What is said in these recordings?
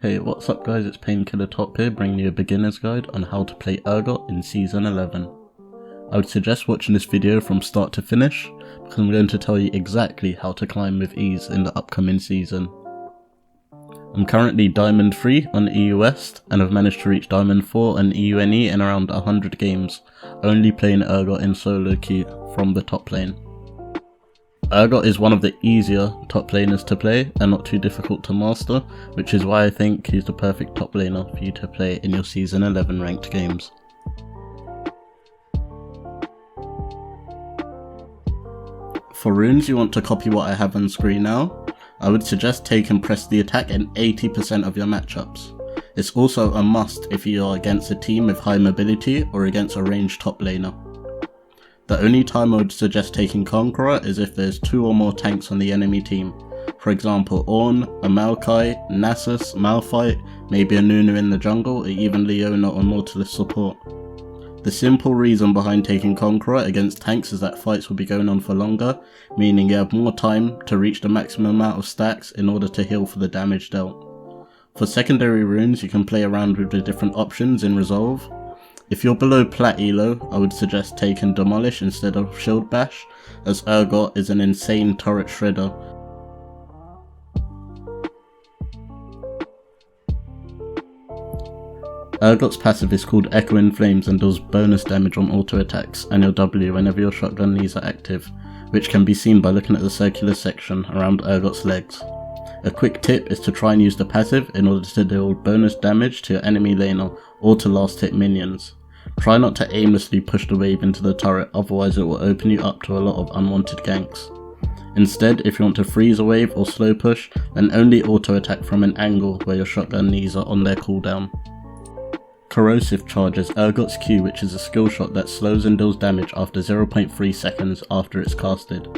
Hey, what's up guys, it's Painkiller Top here, bringing you a beginner's guide on how to play Urgot in Season 11. I would suggest watching this video from start to finish, because I'm going to tell you exactly how to climb with ease in the upcoming season. I'm currently Diamond 3 on EU West, and I've managed to reach Diamond 4 on EUNE in around 100 games, only playing Urgot in solo queue from the top lane. Urgot is one of the easier top laners to play and not too difficult to master, which is why I think he's the perfect top laner for you to play in your Season 11 ranked games. For runes, you want to copy what I have on screen now. I would suggest take and press the attack in 80% of your matchups. It's also a must if you are against a team with high mobility or against a ranged top laner. The only time I would suggest taking Conqueror is if there's 2 or more tanks on the enemy team. For example, Ornn, a Maokai, Nasus, Malphite, maybe a Nunu in the jungle, or even Leona or Nautilus support. The simple reason behind taking Conqueror against tanks is that fights will be going on for longer, meaning you have more time to reach the maximum amount of stacks in order to heal for the damage dealt. For secondary runes, you can play around with the different options in Resolve. If you're below Plat Elo, I would suggest taking Demolish instead of Shield Bash, as Urgot is an insane turret shredder. Urgot's passive is called Echo in Flames and does bonus damage on auto attacks and your W whenever your shotgun knees are active, which can be seen by looking at the circular section around Urgot's legs. A quick tip is to try and use the passive in order to deal bonus damage to your enemy laner or to last hit minions. Try not to aimlessly push the wave into the turret, otherwise it will open you up to a lot of unwanted ganks. Instead, if you want to freeze a wave or slow push, then only auto attack from an angle where your shotgun knees are on their cooldown. Corrosive charges Urgot's Q, which is a skill shot that slows and deals damage after 0.3 seconds after it's casted.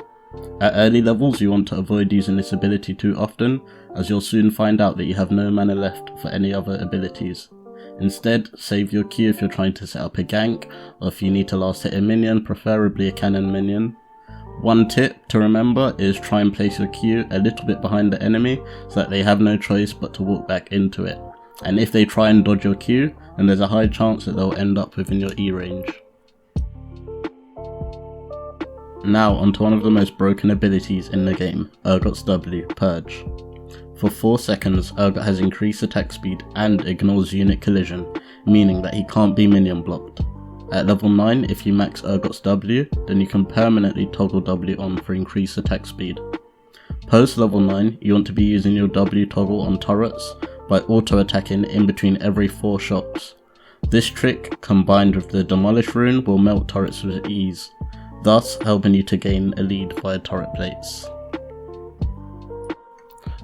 At early levels you want to avoid using this ability too often, as you'll soon find out that you have no mana left for any other abilities. Instead, save your Q if you're trying to set up a gank, or if you need to last hit a minion, preferably a cannon minion. One tip to remember is try and place your Q a little bit behind the enemy, so that they have no choice but to walk back into it. And if they try and dodge your Q, then there's a high chance that they'll end up within your E range. Now onto one of the most broken abilities in the game, Urgot's W, Purge. For 4 seconds, Urgot has increased attack speed and ignores unit collision, meaning that he can't be minion blocked. At level 9, if you max Urgot's W, then you can permanently toggle W on for increased attack speed. Post level 9, you want to be using your W toggle on turrets by auto attacking in between every 4 shots. This trick, combined with the Demolish rune, will melt turrets with ease, thus helping you to gain a lead via turret plates.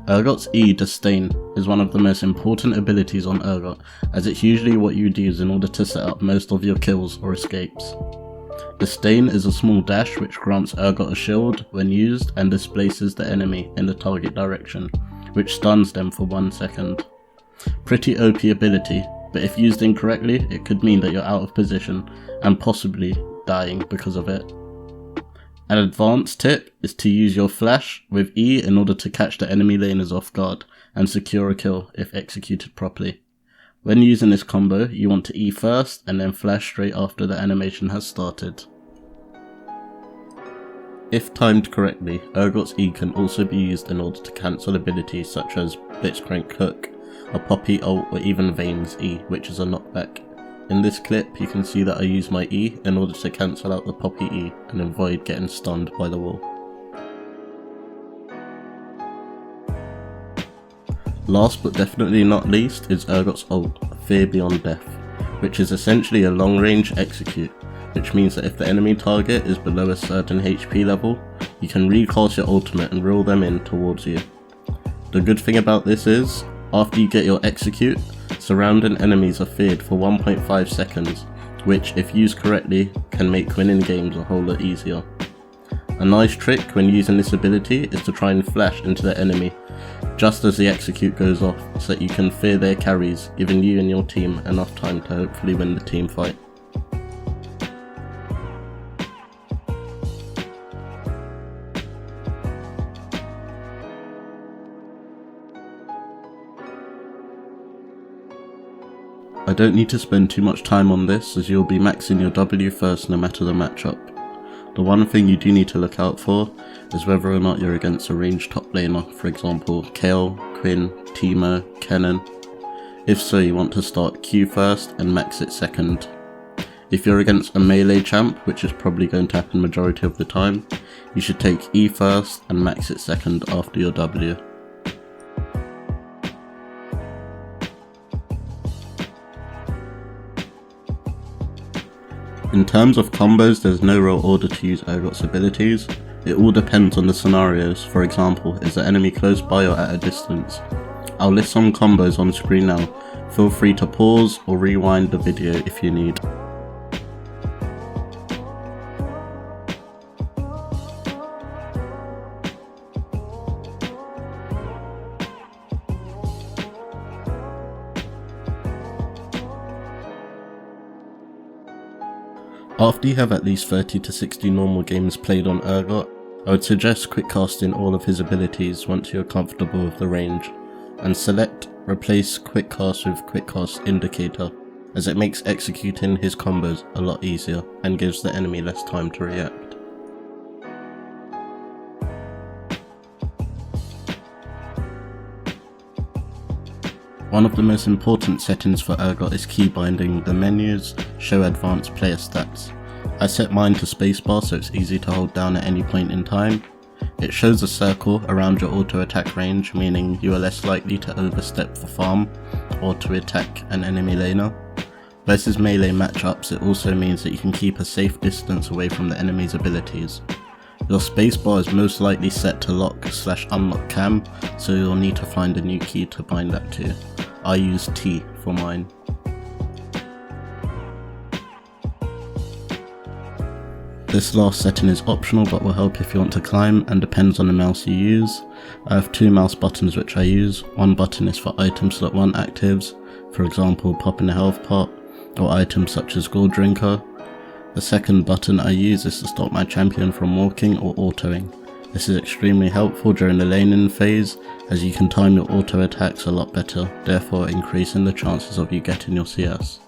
Urgot's E, Disdain, is one of the most important abilities on Urgot, as it's usually what you'd use in order to set up most of your kills or escapes. Disdain is a small dash which grants Urgot a shield when used and displaces the enemy in the target direction, which stuns them for 1 second. Pretty OP ability, but if used incorrectly it could mean that you're out of position and possibly dying because of it. An advanced tip is to use your flash with E in order to catch the enemy laners off guard and secure a kill if executed properly. When using this combo, you want to E first and then flash straight after the animation has started. If timed correctly, Urgot's E can also be used in order to cancel abilities such as Blitzcrank Hook, a Poppy ult, or even Vayne's E, which is a knockback. In this clip you can see that I use my E in order to cancel out the Poppy E and avoid getting stunned by the wall. Last but definitely not least is Urgot's ult, Fear Beyond Death, which is essentially a long range execute, which means that if the enemy target is below a certain HP level, you can recast your ultimate and reel them in towards you. The good thing about this is, after you get your execute, surrounding enemies are feared for 1.5 seconds, which if used correctly can make winning games a whole lot easier. A nice trick when using this ability is to try and flash into the enemy just as the execute goes off, so that you can fear their carries, giving you and your team enough time to hopefully win the team fight. I don't need to spend too much time on this as you'll be maxing your W first no matter the matchup. The one thing you do need to look out for is whether or not you're against a ranged top laner, for example Kayle, Quinn, Teemo, Kennen. If so, you want to start Q first and max it second. If you're against a melee champ, which is probably going to happen majority of the time, you should take E first and max it second after your W. In terms of combos, there's no real order to use Urgot's abilities. It all depends on the scenarios. For example, is the enemy close by or at a distance? I'll list some combos on screen now. Feel free to pause or rewind the video if you need. After you have at least 30 to 60 normal games played on Urgot, I would suggest quick casting all of his abilities once you're comfortable with the range, and select replace quick cast with quick cast indicator, as it makes executing his combos a lot easier and gives the enemy less time to react. One of the most important settings for Urgot is key binding the menus, show advanced player stats. I set mine to spacebar so it's easy to hold down at any point in time. It shows a circle around your auto attack range, meaning you are less likely to overstep for farm or to attack an enemy laner. Versus melee matchups, it also means that you can keep a safe distance away from the enemy's abilities. Your spacebar is most likely set to lock/unlock cam, so you'll need to find a new key to bind that to. I use T for mine. This last setting is optional but will help if you want to climb and depends on the mouse you use. I have two mouse buttons which I use. One button is for item slot 1 actives, for example popping a health pot or items such as gold drinker. The second button I use is to stop my champion from walking or autoing. This is extremely helpful during the laning phase as you can time your auto attacks a lot better, therefore increasing the chances of you getting your CS.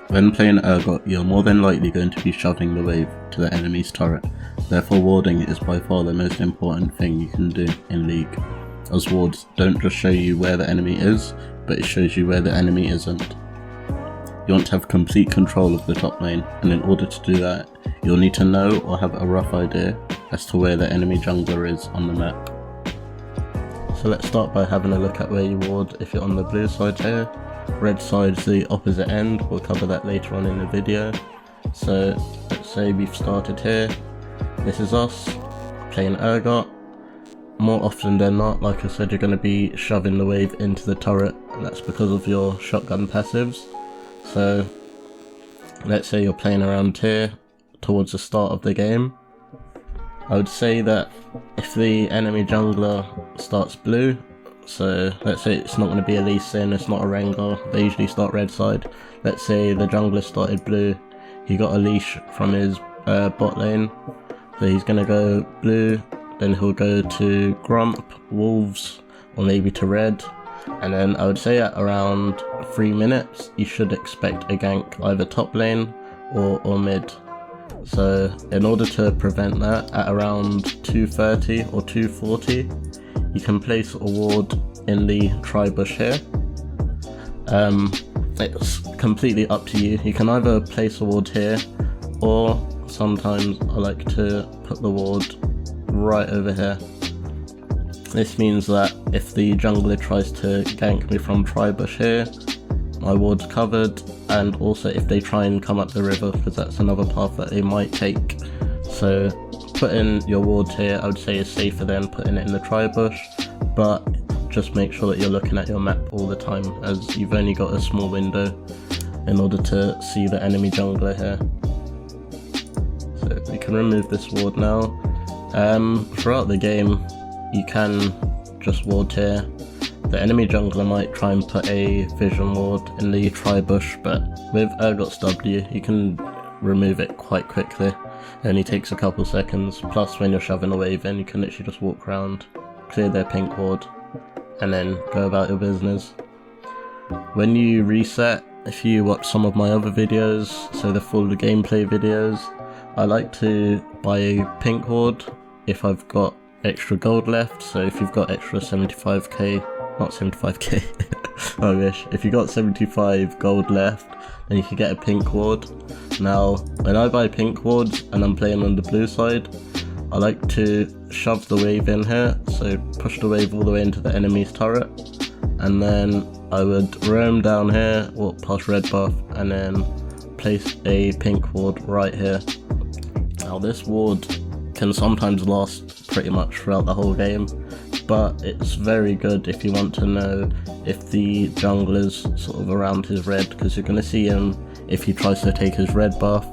When playing Urgot, you're more than likely going to be shoving the wave to the enemy's turret, therefore warding is by far the most important thing you can do in League, as wards don't just show you where the enemy is, but it shows you where the enemy isn't. You want to have complete control of the top lane, and in order to do that, you'll need to know or have a rough idea as to where the enemy jungler is on the map. So let's start by having a look at where you ward if you're on the blue side here. Red side's the opposite end, we'll cover that later on in the video. So let's say we've started here, this is us, playing Urgot. More often than not, like I said, you're going to be shoving the wave into the turret, and that's because of your shotgun passives. So let's say you're playing around here towards the start of the game. I would say that if the enemy jungler starts blue, so let's say it's not going to be a Lee Sin, it's not a Rengar, they usually start red side. Let's say the jungler started blue, he got a leash from his bot lane, so he's going to go blue, then he'll go to Grump, Wolves, or maybe to red. And then I would say at around 3 minutes you should expect a gank either top lane or mid. So in order to prevent that, at around 2:30 or 2:40 you can place a ward in the tri-bush here. It's completely up to you. You can either place a ward here, or sometimes I like to put the ward right over here. This means that if the jungler tries to gank me from tri-bush here, my ward's covered, and also if they try and come up the river, because that's another path that they might take. So putting your ward here I would say is safer than putting it in the tri-bush, but just make sure that you're looking at your map all the time, as you've only got a small window in order to see the enemy jungler here. So we can remove this ward now. Throughout the game you can just ward here. The enemy jungler might try and put a vision ward in the tri-bush, but with Urgot's W you can remove it quite quickly. It only takes a couple seconds, plus when you're shoving a wave in you can literally just walk around clear their pink ward, and then go about your business. When you reset, if you watch some of my other videos, so the full gameplay videos, I like to buy a pink ward if I've got extra gold left. So if you've got extra 75k, not 75k, I wish, if you got 75 gold left, then you can get a pink ward. Now, when I buy pink wards and I'm playing on the blue side, I like to shove the wave in here, so push the wave all the way into the enemy's turret, and then I would roam down here, walk past red buff, and then place a pink ward right here. Now this ward can sometimes last pretty much throughout the whole game, but it's very good if you want to know if the jungler's sort of around his red, because you're going to see him if he tries to take his red buff,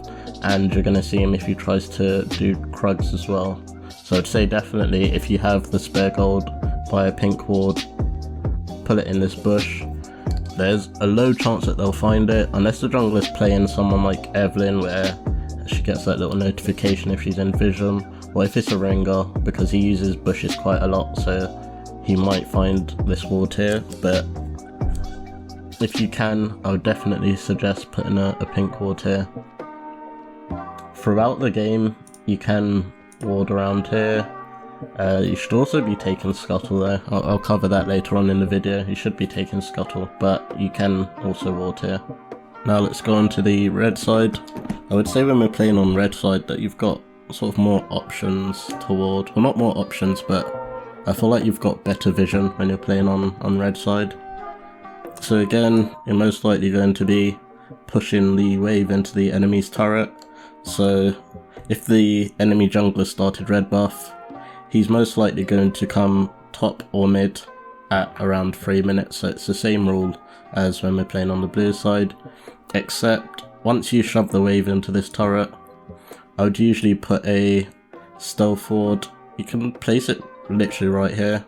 and you're going to see him if he tries to do Krugs as well. So I'd say definitely if you have the spare gold, buy a pink ward, put it in this bush. There's a low chance that they'll find it, unless the jungler's playing someone like Evelyn, where she gets that little notification if she's in vision, or if it's a Rengar, because he uses bushes quite a lot, so he might find this ward here. But if you can, I would definitely suggest putting a pink ward here. Throughout the game, you can ward around here. You should also be taking Scuttle there. I'll cover that later on in the video. You should be taking Scuttle, but you can also ward here. Now let's go on to the red side. I would say when we're playing on red side that you've got sort of more options to ward. Well, not more options, but I feel like you've got better vision when you're playing on red side. So again, you're most likely going to be pushing the wave into the enemy's turret. So if the enemy jungler started red buff, he's most likely going to come top or mid at around 3 minutes. So it's the same rule as when we're playing on the blue side, except once you shove the wave into this turret, I would usually put a stealth ward. You can place it literally right here,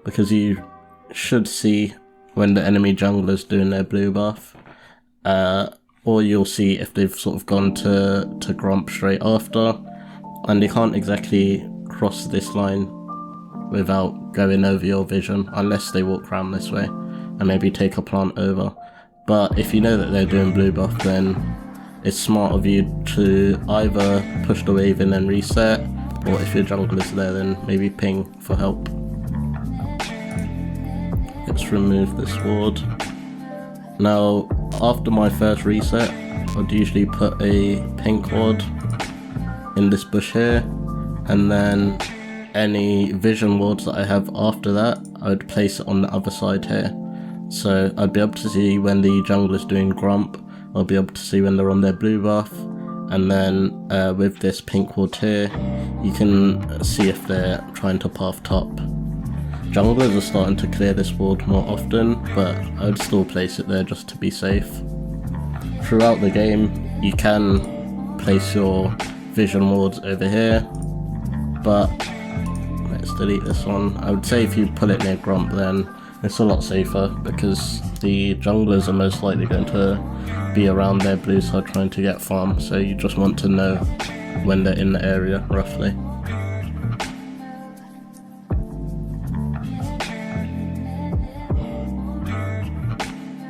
because you should see when the enemy jungler's doing their blue buff, or you'll see if they've sort of gone to Gromp straight after, and they can't exactly cross this line without going over your vision, unless they walk around this way and maybe take a plant over. But if you know that they're doing blue buff, then it's smart of you to either push the wave in and reset, or if your jungler's there, then maybe ping for help. Let's remove this ward. Now, after my first reset, I'd usually put a pink ward in this bush here, and then any vision wards that I have after that, I would place it on the other side here. So I'd be able to see when the jungler's doing Grump, I'll be able to see when they're on their blue buff, and then with this pink ward here, you can see if they're trying to path top. Junglers are starting to clear this ward more often, but I'd still place it there just to be safe. Throughout the game, you can place your vision wards over here, but let's delete this one. I would say if you put it near Grump, then it's a lot safer, because the junglers are most likely going to be around their blue side trying to get farm, so you just want to know when they're in the area roughly.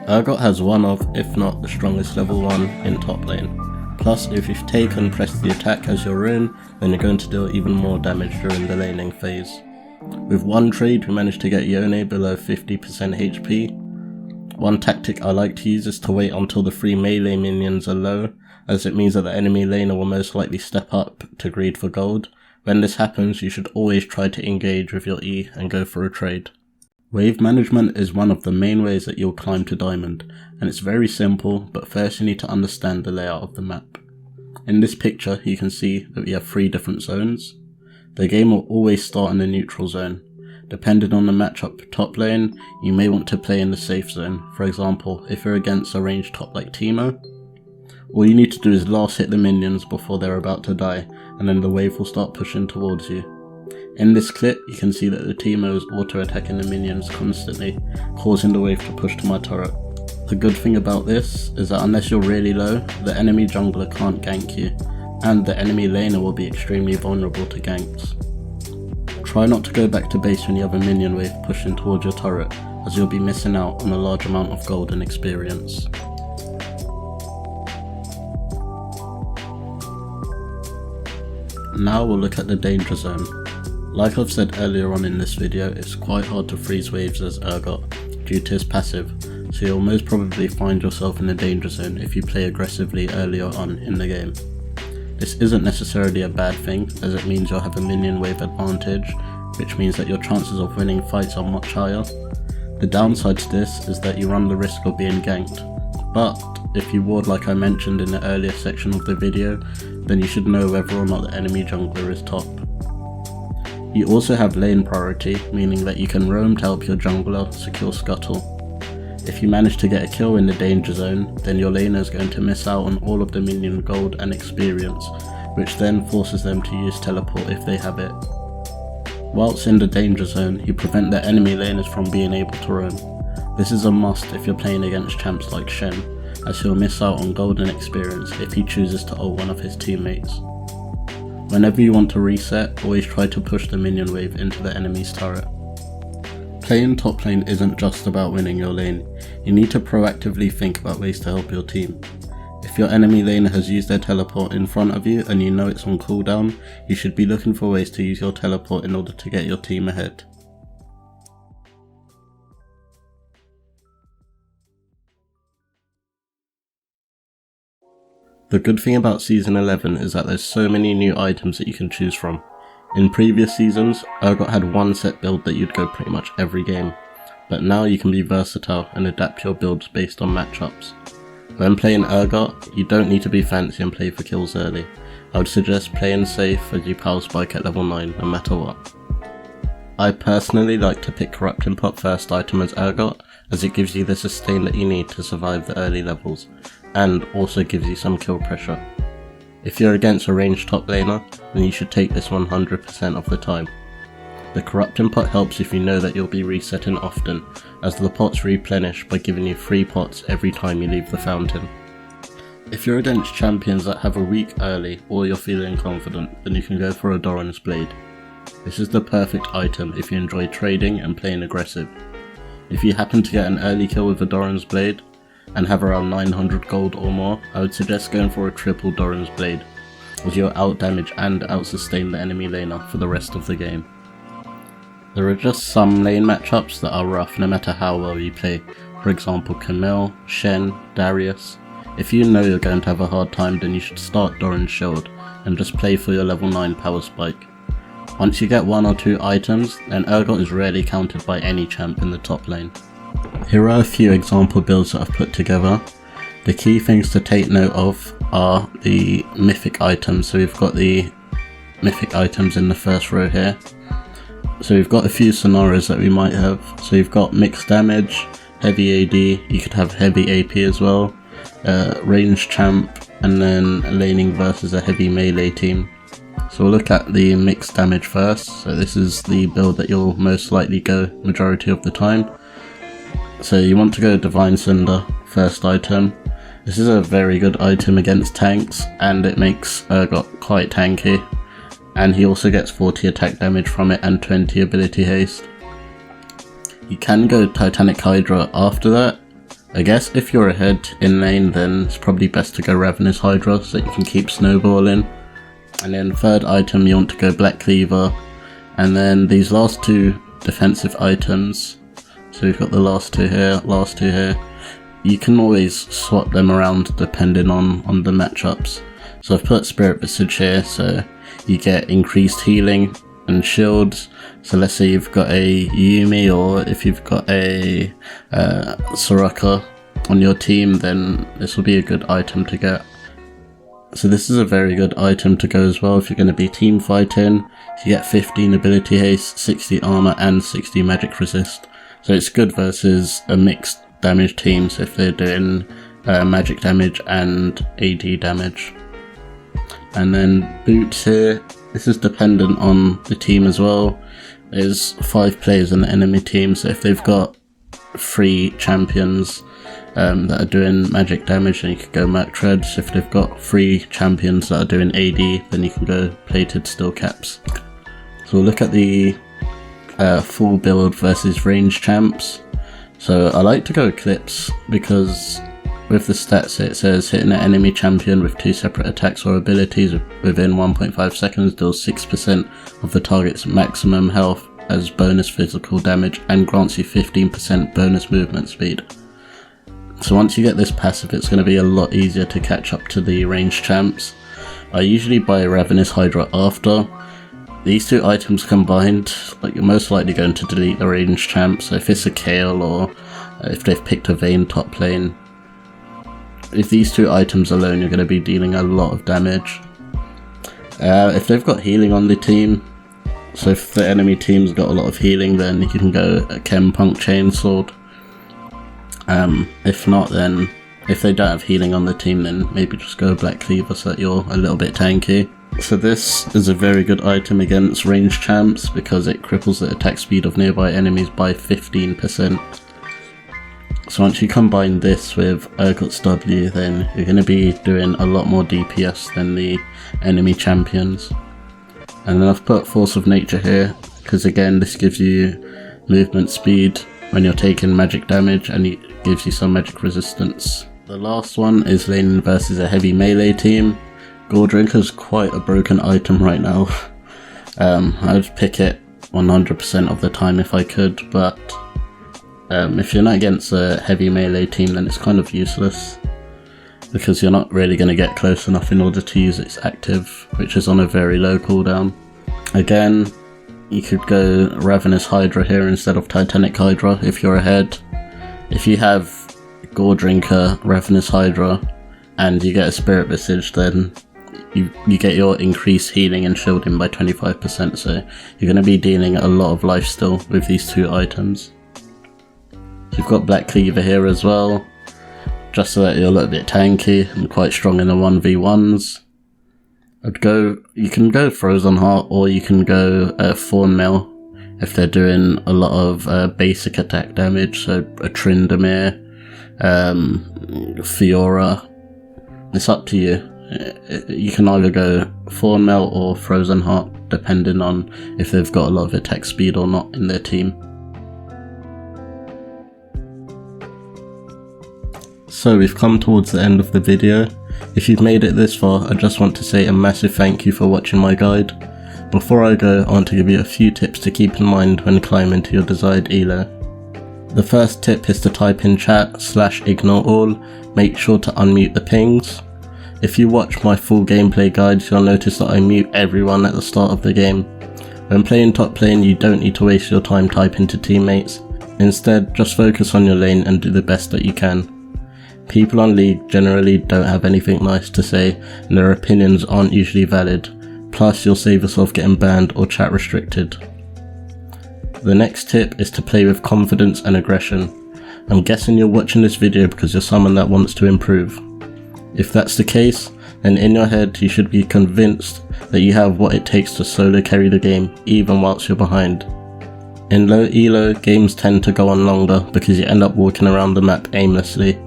Urgot has one of, if not the strongest level 1 in top lane. Plus, if you've taken press the attack as your rune, then you're going to deal even more damage during the laning phase. With one trade, we managed to get Yone below 50% HP. One tactic I like to use is to wait until the 3 melee minions are low, as it means that the enemy laner will most likely step up to greed for gold. When this happens, you should always try to engage with your E and go for a trade. Wave management is one of the main ways that you'll climb to Diamond, and it's very simple, but first you need to understand the layout of the map. In this picture, you can see that we have 3 different zones. The game will always start in the neutral zone. Depending on the matchup top lane, you may want to play in the safe zone. For example, if you're against a ranged top like Teemo, all you need to do is last hit the minions before they're about to die, and then the wave will start pushing towards you. In this clip, you can see that the Teemo is auto-attacking the minions constantly, causing the wave to push to my turret. The good thing about this is that unless you're really low, the enemy jungler can't gank you, and the enemy laner will be extremely vulnerable to ganks. Try not to go back to base when you have a minion wave pushing towards your turret, as you'll be missing out on a large amount of gold and experience. Now we'll look at the danger zone. Like I've said earlier on in this video, it's quite hard to freeze waves as Urgot due to his passive, so you'll most probably find yourself in the danger zone if you play aggressively earlier on in the game. This isn't necessarily a bad thing, as it means you'll have a minion wave advantage, which means that your chances of winning fights are much higher. The downside to this is that you run the risk of being ganked, but if you ward like I mentioned in the earlier section of the video, then you should know whether or not the enemy jungler is top. You also have lane priority, meaning that you can roam to help your jungler secure scuttle. If you manage to get a kill in the danger zone, then your laner is going to miss out on all of the minion gold and experience, which then forces them to use teleport if they have it. Whilst in the danger zone, you prevent the enemy laners from being able to roam. This is a must if you're playing against champs like Shen, as he'll miss out on gold and experience if he chooses to ult one of his teammates. Whenever you want to reset, always try to push the minion wave into the enemy's turret. Playing top lane isn't just about winning your lane, you need to proactively think about ways to help your team. If your enemy laner has used their teleport in front of you and you know it's on cooldown, you should be looking for ways to use your teleport in order to get your team ahead. The good thing about Season 11 is that there's so many new items that you can choose from. In previous seasons, Urgot had one set build that you'd go pretty much every game, but now you can be versatile and adapt your builds based on matchups. When playing Urgot, you don't need to be fancy and play for kills early. I would suggest playing safe as you power spike at level 9 no matter what. I personally like to pick Corrupting Pot first item as Urgot, as it gives you the sustain that you need to survive the early levels, and also gives you some kill pressure. If you're against a ranged top laner, then you should take this 100% of the time. The Corrupting Pot helps if you know that you'll be resetting often, as the pots replenish by giving you free pots every time you leave the fountain. If you're against champions that have a weak early or you're feeling confident, then you can go for a Doran's Blade. This is the perfect item if you enjoy trading and playing aggressive. If you happen to get an early kill with a Doran's Blade, and have around 900 gold or more, I would suggest going for a triple Doran's Blade, as you'll out damage and out sustain the enemy laner for the rest of the game. There are just some lane matchups that are rough no matter how well you play, for example Camille, Shen, Darius. If you know you're going to have a hard time, then you should start Doran's Shield and just play for your level 9 power spike. Once you get 1 or 2 items, then Urgot is rarely countered by any champ in the top lane. Here are a few example builds that I've put together. The key things to take note of are the mythic items. So we've got the mythic items in the first row here. So we've got a few scenarios that we might have. So you've got mixed damage, heavy AD, you could have heavy AP as well, ranged champ, and then laning versus a heavy melee team. So we'll look at the mixed damage first. So this is the build that you'll most likely go majority of the time. So you want to go Divine Cinder, first item. This is a very good item against tanks, and it makes Urgot quite tanky. And he also gets 40 attack damage from it and 20 ability haste. You can go Titanic Hydra after that. I guess if you're ahead in lane, then it's probably best to go Ravenous Hydra so that you can keep snowballing. And then third item you want to go Black Cleaver. And then these last 2 defensive items. So we've got the last two here. You can always swap them around depending on the matchups. So I've put Spirit Visage here, so you get increased healing and shields. So let's say you've got a Yuumi, or if you've got a Soraka on your team, then this will be a good item to get. So this is a very good item to go as well if you're going to be team fighting. You get 15 ability haste, 60 armor and 60 magic resist. So it's good versus a mixed damage team, so if they're doing magic damage and AD damage. And then boots here, this is dependent on the team as well. There's 5 players in the enemy team, so if they've got 3 champions that are doing magic damage, then you could go Merc Treads. If they've got 3 champions that are doing AD, then you can go Plated Steel Caps. So we'll look at the full build versus range champs. So I like to go Eclipse because with the stats it says hitting an enemy champion with 2 separate attacks or abilities within 1.5 seconds deals 6% of the target's maximum health as bonus physical damage and grants you 15% bonus movement speed. So once you get this passive, it's going to be a lot easier to catch up to the ranged champs. I usually buy Ravenous Hydra after. These two items combined, like, you're most likely going to delete the ranged champ. So if it's a Kale or if they've picked a Vayne top lane, if these two items alone, you're going to be dealing a lot of damage. If they've got healing on the team, so if the enemy team's got a lot of healing, then you can go a Chem Punk Chainsword. If not, then if they don't have healing on the team, then maybe just go Black Cleaver so that you're a little bit tanky. So this is a very good item against ranged champs because it cripples the attack speed of nearby enemies by 15%. So once you combine this with Urgot's W, then you're going to be doing a lot more DPS than the enemy champions. And then I've put Force of Nature here because again this gives you movement speed when you're taking magic damage and it gives you some magic resistance. The last one is laning versus a heavy melee team. Gore Drinker's quite a broken item right now. I'd pick it 100% of the time if I could, but if you're not against a heavy melee team, then it's kind of useless because you're not really going to get close enough in order to use its active, which is on a very low cooldown. Again, you could go Ravenous Hydra here instead of Titanic Hydra if you're ahead. If you have Gore Drinker, Ravenous Hydra, and you get a Spirit Visage, then you get your increased healing and shielding by 25%, so you're going to be dealing a lot of life still with these two items. You've got Black Cleaver here as well, just so that you're a little bit tanky and quite strong in the 1v1s. You can go Frozen Heart or you can go Thorn Mail if they're doing a lot of basic attack damage, so a Tryndamere, Fiora. It's up to you. You can either go Thorn Mail or Frozen Heart depending on if they've got a lot of attack speed or not in their team. So we've come towards the end of the video. If you've made it this far, I just want to say a massive thank you for watching my guide. Before I go, I want to give you a few tips to keep in mind when climbing to your desired elo. The first tip is to type in chat /ignore all, make sure to unmute the pings. If you watch my full gameplay guides, you'll notice that I mute everyone at the start of the game. When playing top lane, you don't need to waste your time typing to teammates. Instead, just focus on your lane and do the best that you can. People on League generally don't have anything nice to say, and their opinions aren't usually valid, plus you'll save yourself getting banned or chat restricted. The next tip is to play with confidence and aggression. I'm guessing you're watching this video because you're someone that wants to improve. If that's the case, then in your head you should be convinced that you have what it takes to solo carry the game, even whilst you're behind. In low elo, games tend to go on longer because you end up walking around the map aimlessly.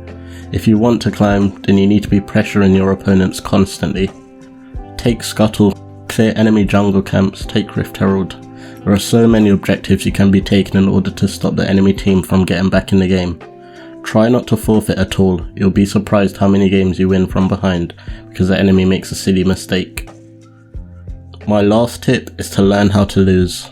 If you want to climb, then you need to be pressuring your opponents constantly. Take Scuttle, clear enemy jungle camps, take Rift Herald. There are so many objectives you can be taking in order to stop the enemy team from getting back in the game. Try not to forfeit at all, you'll be surprised how many games you win from behind because the enemy makes a silly mistake. My last tip is to learn how to lose.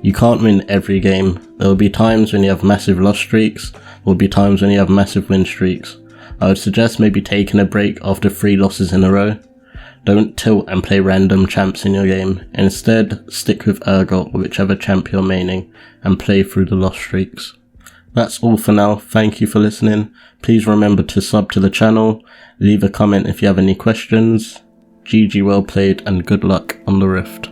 You can't win every game. There will be times when you have massive loss streaks, there will be times when you have massive win streaks. I would suggest maybe taking a break after 3 losses in a row. Don't tilt and play random champs in your game. Instead, stick with Urgot or whichever champ you're maining and play through the loss streaks. That's all for now. Thank you for listening. Please remember to sub to the channel, leave a comment if you have any questions. GG well played and good luck on the Rift.